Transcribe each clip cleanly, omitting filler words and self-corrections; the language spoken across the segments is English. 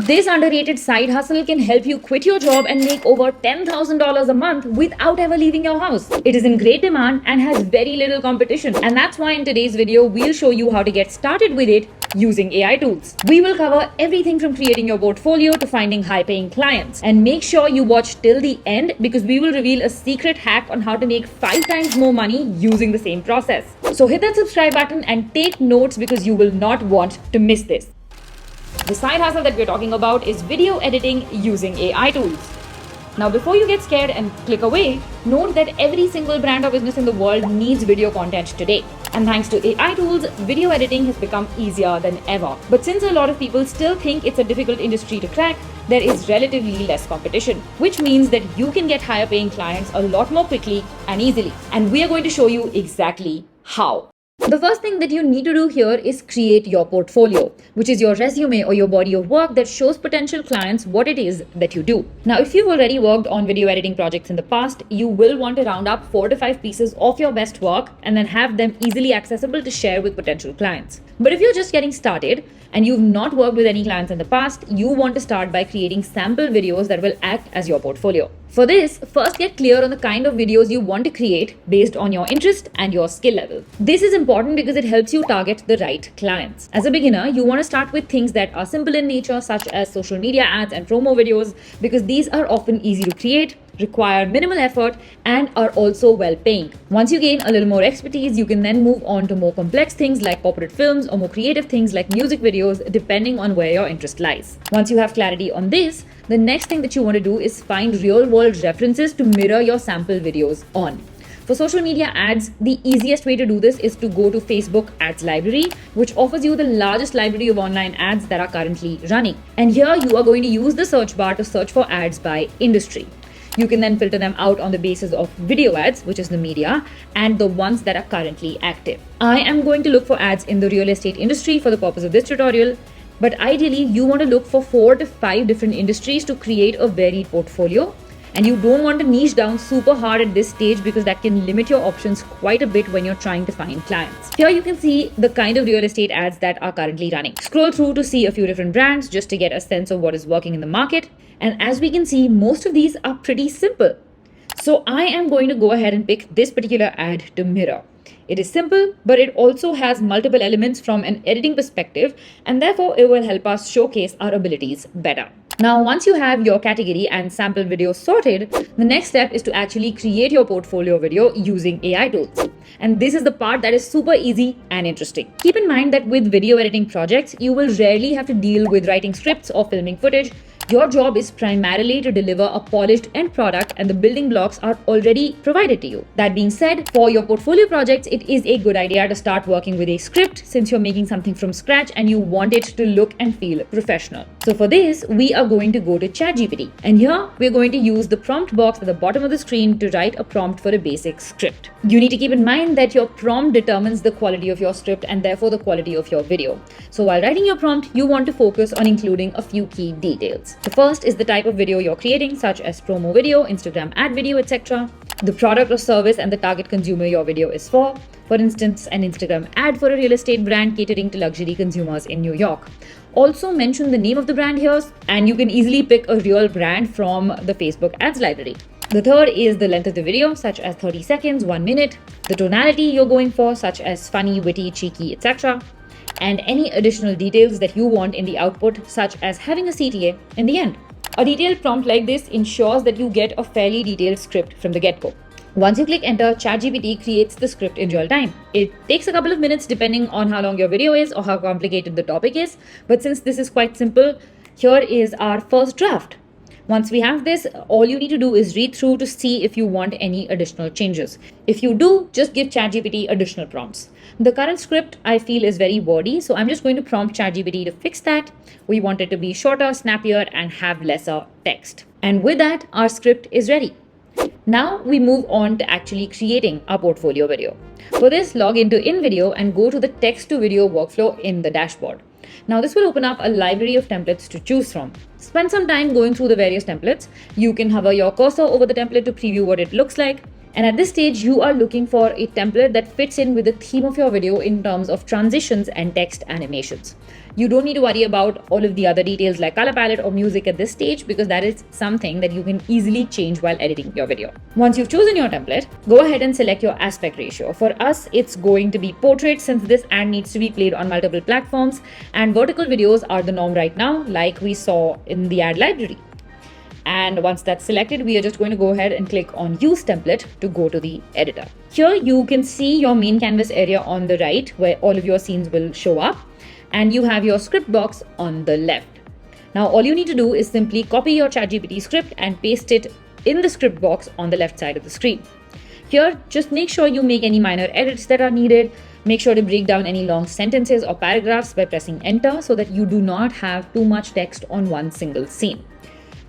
This underrated side hustle can help you quit your job and make over $10,000 a month without ever leaving your house. It is in great demand and has very little competition. And that's why in today's video, we'll show you how to get started with it using AI tools. We will cover everything from creating your portfolio to finding high-paying clients. And make sure you watch till the end because we will reveal a secret hack on how to make 5 times more money using the same process. So hit that subscribe button and take notes because you will not want to miss this. The side hustle that we're talking about is video editing using AI tools. Now, before you get scared and click away, note that every single brand or business in the world needs video content today. And thanks to AI tools, video editing has become easier than ever. But since a lot of people still think it's a difficult industry to crack, there is relatively less competition, which means that you can get higher paying clients a lot more quickly and easily. And we are going to show you exactly how. The first thing that you need to do here is create your portfolio, which is your resume or your body of work that shows potential clients what it is that you do. Now, if you've already worked on video editing projects in the past, you will want to round up 4 to 5 pieces of your best work and then have them easily accessible to share with potential clients. But if you're just getting started and you've not worked with any clients in the past, you want to start by creating sample videos that will act as your portfolio. For this, first get clear on the kind of videos you want to create based on your interest and your skill level. This is important because it helps you target the right clients. As a beginner, you want to start with things that are simple in nature, such as social media ads and promo videos, because these are often easy to create, require minimal effort, and are also well paying. Once you gain a little more expertise, you can then move on to more complex things like corporate films or more creative things like music videos, depending on where your interest lies. Once you have clarity on this, the next thing that you want to do is find real-world references to mirror your sample videos on. For social media ads, the easiest way to do this is to go to Facebook Ads Library, which offers you the largest library of online ads that are currently running. And here you are going to use the search bar to search for ads by industry. You can then filter them out on the basis of video ads, which is the media, and the ones that are currently active. I am going to look for ads in the real estate industry for the purpose of this tutorial. But ideally, you want to look for 4 to 5 different industries to create a varied portfolio. And you don't want to niche down super hard at this stage because that can limit your options quite a bit when you're trying to find clients. Here you can see the kind of real estate ads that are currently running. Scroll through to see a few different brands just to get a sense of what is working in the market. And as we can see, most of these are pretty simple. So I am going to go ahead and pick this particular ad to mirror. It is simple, but it also has multiple elements from an editing perspective, and therefore it will help us showcase our abilities better. Now, once you have your category and sample video sorted, the next step is to actually create your portfolio video using AI tools. And this is the part that is super easy and interesting. Keep in mind that with video editing projects, you will rarely have to deal with writing scripts or filming footage. Your job is primarily to deliver a polished end product, and the building blocks are already provided to you. That being said, for your portfolio projects, it is a good idea to start working with a script since you're making something from scratch and you want it to look and feel professional. So for this, we are going to go to ChatGPT. And here, we're going to use the prompt box at the bottom of the screen to write a prompt for a basic script. You need to keep in mind that your prompt determines the quality of your script and therefore the quality of your video. So while writing your prompt, you want to focus on including a few key details. The first is the type of video you're creating, such as promo video, Instagram ad video, etc. The product or service and the target consumer your video is for. For instance, an Instagram ad for a real estate brand catering to luxury consumers in New York. Also mention the name of the brand here, and you can easily pick a real brand from the Facebook Ads Library. The third is the length of the video, such as 30 seconds, 1 minute. The tonality you're going for, such as funny, witty, cheeky, etc. And any additional details that you want in the output, such as having a CTA in the end. A detailed prompt like this ensures that you get a fairly detailed script from the get-go. Once you click enter, ChatGPT creates the script in real time. It takes a couple of minutes depending on how long your video is or how complicated the topic is. But since this is quite simple, here is our first draft. Once we have this, all you need to do is read through to see if you want any additional changes. If you do, just give ChatGPT additional prompts. The current script I feel is very wordy, so I'm just going to prompt ChatGPT to fix that. We want it to be shorter, snappier, and have lesser text. And with that, our script is ready. Now we move on to actually creating our portfolio video. For this, log into InVideo and go to the text to video workflow in the dashboard. Now this will open up a library of templates to choose from. Spend some time going through the various templates. You can hover your cursor over the template to preview what it looks like. And at this stage, you are looking for a template that fits in with the theme of your video in terms of transitions and text animations. You don't need to worry about all of the other details like color palette or music at this stage, because that is something that you can easily change while editing your video. Once you've chosen your template, go ahead and select your aspect ratio. For us, it's going to be portrait, since this ad needs to be played on multiple platforms, and vertical videos are the norm right now, like we saw in the ad library. And once that's selected, we are just going to go ahead and click on Use Template to go to the editor. Here you can see your main canvas area on the right, where all of your scenes will show up, and you have your script box on the left. Now all you need to do is simply copy your ChatGPT script and paste it in the script box on the left side of the screen. Here, just make sure you make any minor edits that are needed. Make sure to break down any long sentences or paragraphs by pressing enter, so that you do not have too much text on one single scene.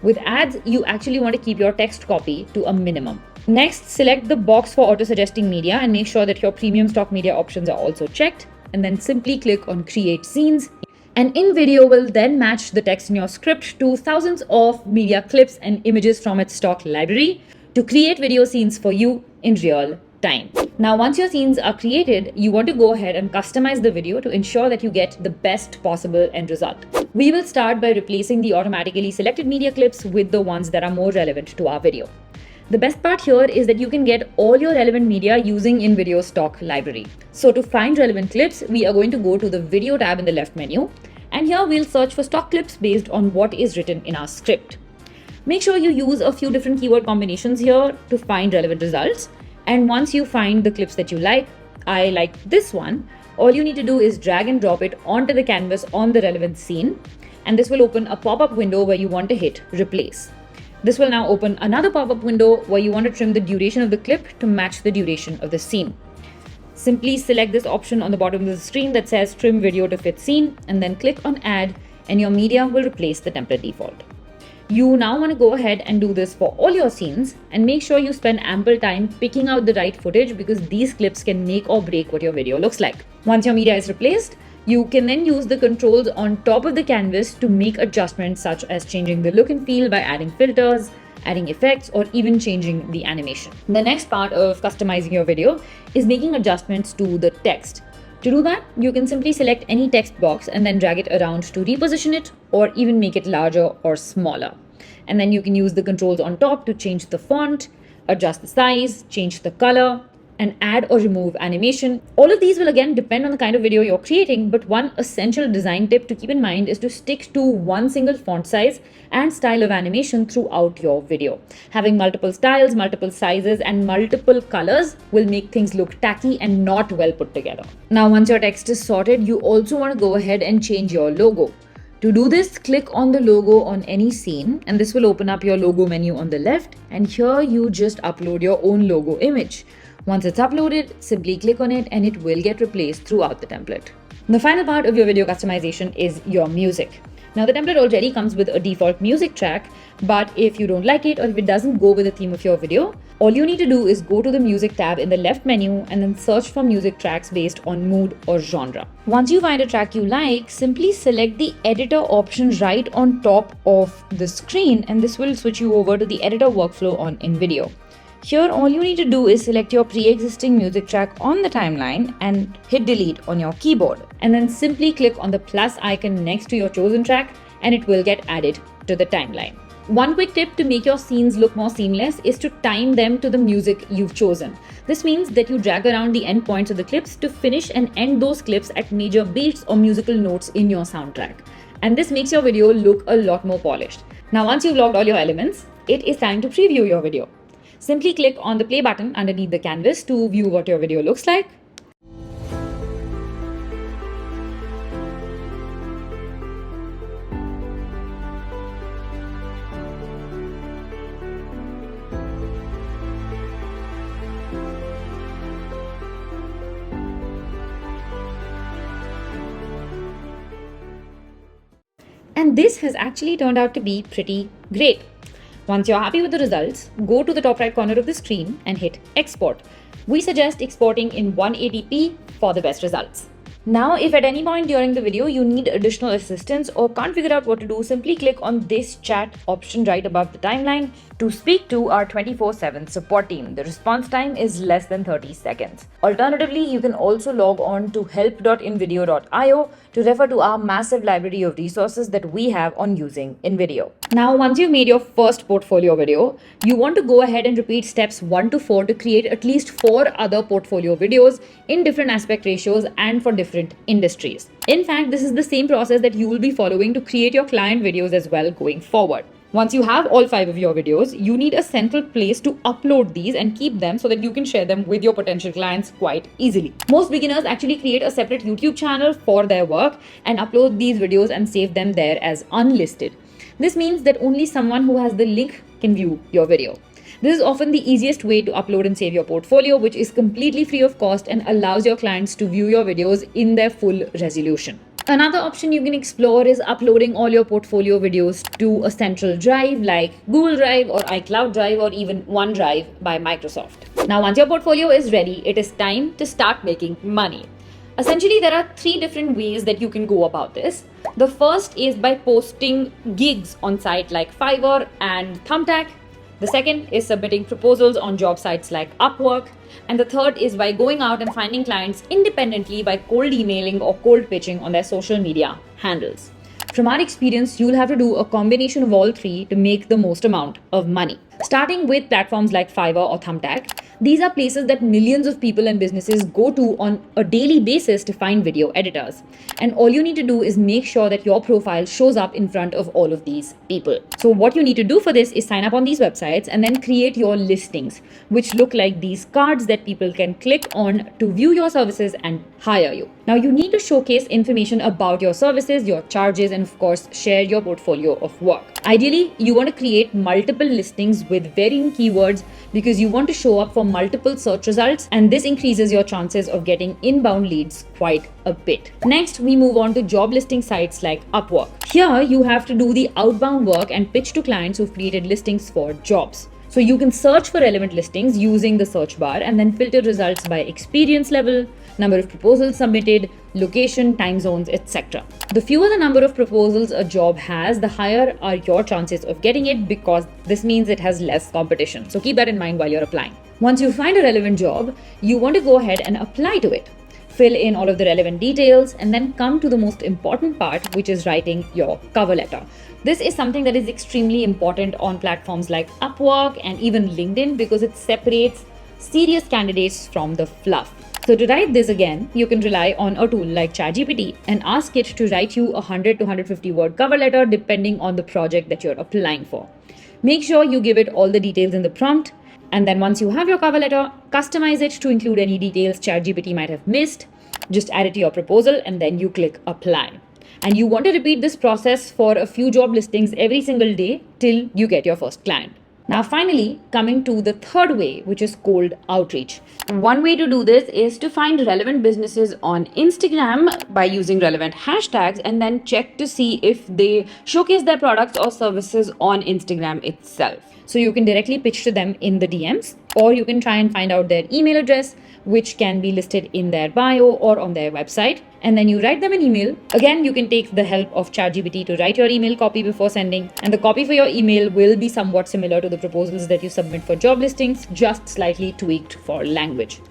With ads, you actually want to keep your text copy to a minimum. Next, select the box for auto-suggesting media and make sure that your premium stock media options are also checked, and then simply click on Create Scenes. And InVideo will then match the text in your script to thousands of media clips and images from its stock library to create video scenes for you in real time. Now, once your scenes are created, you want to go ahead and customize the video to ensure that you get the best possible end result. We will start by replacing the automatically selected media clips with the ones that are more relevant to our video. The best part here is that you can get all your relevant media using InVideo stock library. So to find relevant clips, we are going to go to the Video tab in the left menu, and here we'll search for stock clips based on what is written in our script. Make sure you use a few different keyword combinations here to find relevant results. And once you find the clips that you like, I like this one, all you need to do is drag and drop it onto the canvas on the relevant scene, and this will open a pop-up window where you want to hit replace. This will now open another pop-up window where you want to trim the duration of the clip to match the duration of the scene. Simply select this option on the bottom of the screen that says trim video to fit scene, and then click on add, and your media will replace the template default. You now want to go ahead and do this for all your scenes, and make sure you spend ample time picking out the right footage, because these clips can make or break what your video looks like. Once your media is replaced, you can then use the controls on top of the canvas to make adjustments such as changing the look and feel by adding filters, adding effects, or even changing the animation. The next part of customizing your video is making adjustments to the text. To do that, you can simply select any text box and then drag it around to reposition it, or even make it larger or smaller. And then you can use the controls on top to change the font, adjust the size, change the color, and add or remove animation. All of these will again depend on the kind of video you're creating, but one essential design tip to keep in mind is to stick to one single font size and style of animation throughout your video. Having multiple styles, multiple sizes, and multiple colors will make things look tacky and not well put together. Now, once your text is sorted, you also want to go ahead and change your logo. To do this, click on the logo on any scene, and this will open up your logo menu on the left, and here you just upload your own logo image. Once it's uploaded, simply click on it and it will get replaced throughout the template. The final part of your video customization is your music. Now, the template already comes with a default music track, but if you don't like it or if it doesn't go with the theme of your video, all you need to do is go to the music tab in the left menu and then search for music tracks based on mood or genre. Once you find a track you like, simply select the editor option right on top of the screen, and this will switch you over to the editor workflow on InVideo. Here, all you need to do is select your pre-existing music track on the timeline and hit delete on your keyboard. And then simply click on the plus icon next to your chosen track and it will get added to the timeline. One quick tip to make your scenes look more seamless is to time them to the music you've chosen. This means that you drag around the end points of the clips to finish and end those clips at major beats or musical notes in your soundtrack. And this makes your video look a lot more polished. Now, once you've logged all your elements, it is time to preview your video. Simply click on the play button underneath the canvas to view what your video looks like. And this has actually turned out to be pretty great. Once you're happy with the results, go to the top right corner of the screen and hit export. We suggest exporting in 180p for the best results. Now, if at any point during the video you need additional assistance or can't figure out what to do, simply click on this chat option right above the timeline to speak to our 24/7 support team. The response time is less than 30 seconds. Alternatively, you can also log on to help.invideo.io to refer to our massive library of resources that we have on using InVideo. Now, once you've made your first portfolio video, you want to go ahead and repeat steps 1 to 4 to create at least 4 other portfolio videos in different aspect ratios and for different industries. In fact, this is the same process that you will be following to create your client videos as well going forward. Once you have all 5 of your videos, you need a central place to upload these and keep them so that you can share them with your potential clients quite easily. Most beginners actually create a separate YouTube channel for their work and upload these videos and save them there as unlisted. This means that only someone who has the link can view your video. This is often the easiest way to upload and save your portfolio, which is completely free of cost and allows your clients to view your videos in their full resolution. Another option you can explore is uploading all your portfolio videos to a central drive like Google Drive or iCloud Drive or even OneDrive by Microsoft. Now, once your portfolio is ready, it is time to start making money. Essentially, there are 3 different ways that you can go about this. The first is by posting gigs on sites like Fiverr and Thumbtack. The second is submitting proposals on job sites like Upwork. And the third is by going out and finding clients independently by cold emailing or cold pitching on their social media handles. From our experience, you'll have to do a combination of all 3 to make the most amount of money. Starting with platforms like Fiverr or Thumbtack, these are places that millions of people and businesses go to on a daily basis to find video editors. And all you need to do is make sure that your profile shows up in front of all of these people. So what you need to do for this is sign up on these websites and then create your listings, which look like these cards that people can click on to view your services and hire you. Now, you need to showcase information about your services, your charges, and of course, share your portfolio of work. Ideally, you want to create multiple listings with varying keywords because you want to show up for multiple search results, and this increases your chances of getting inbound leads quite a bit. Next, we move on to job listing sites like Upwork. Here, you have to do the outbound work and pitch to clients who've created listings for jobs. So you can search for relevant listings using the search bar and then filter results by experience level, number of proposals submitted, location, time zones, etc. The fewer the number of proposals a job has, the higher are your chances of getting it because this means it has less competition. So keep that in mind while you're applying. Once you find a relevant job, you want to go ahead and apply to it. Fill in all of the relevant details and then come to the most important part, which is writing your cover letter. This is something that is extremely important on platforms like Upwork and even LinkedIn because it separates serious candidates from the fluff. So to write this again, you can rely on a tool like ChatGPT and ask it to write you a 100 to 150 word cover letter depending on the project that you're applying for. Make sure you give it all the details in the prompt, and then once you have your cover letter, customize it to include any details ChatGPT might have missed. Just add it to your proposal and then you click apply. And you want to repeat this process for a few job listings every single day till you get your first client. Now, finally, coming to the third way, which is cold outreach. One way to do this is to find relevant businesses on Instagram by using relevant hashtags and then check to see if they showcase their products or services on Instagram itself. So you can directly pitch to them in the DMs, or you can try and find out their email address, which can be listed in their bio or on their website. And then you write them an email. Again, you can take the help of ChatGPT to write your email copy before sending. And the copy for your email will be somewhat similar to the proposals that you submit for job listings, just slightly tweaked for language.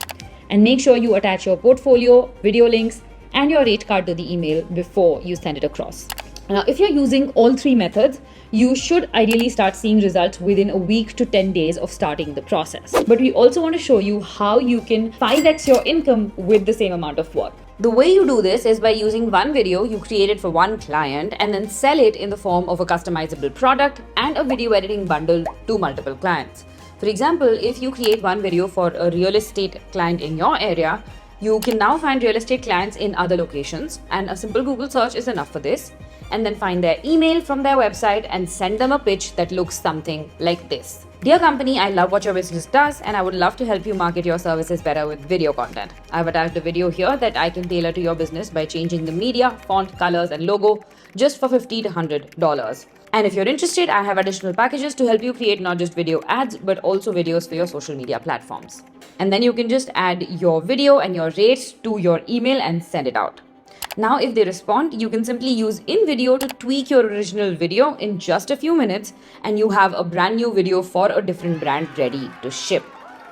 And make sure you attach your portfolio, video links, and your rate card to the email before you send it across. Now, if you're using all 3 methods, you should ideally start seeing results within a week to 10 days of starting the process. But we also want to show you how you can 5x your income with the same amount of work. The way you do this is by using one video you created for one client and then sell it in the form of a customizable product and a video editing bundle to multiple clients. For example, if you create one video for a real estate client in your area, you can now find real estate clients in other locations, and a simple Google search is enough for this. and then find their email from their website and send them a pitch that looks something like this. Dear company, I love what your business does and I would love to help you market your services better with video content. I've attached a video here that I can tailor to your business by changing the media, font, colors and logo just for $50 to $100. And if you're interested, I have additional packages to help you create not just video ads, but also videos for your social media platforms. And then you can just add your video and your rates to your email and send it out. Now, if they respond, you can simply use InVideo to tweak your original video in just a few minutes, and you have a brand new video for a different brand ready to ship.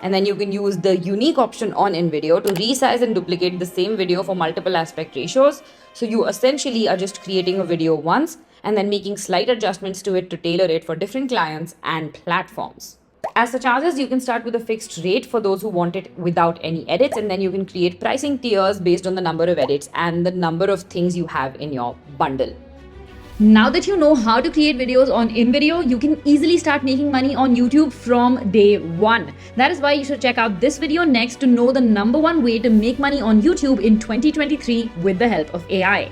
And then you can use the unique option on InVideo to resize and duplicate the same video for multiple aspect ratios. So you essentially are just creating a video once and then making slight adjustments to it to tailor it for different clients and platforms. As the charges, you can start with a fixed rate for those who want it without any edits, and then you can create pricing tiers based on the number of edits and the number of things you have in your bundle. Now that you know how to create videos on InVideo, you can easily start making money on YouTube from day one. That is why you should check out this video next to know the #1 way to make money on YouTube in 2023 with the help of AI.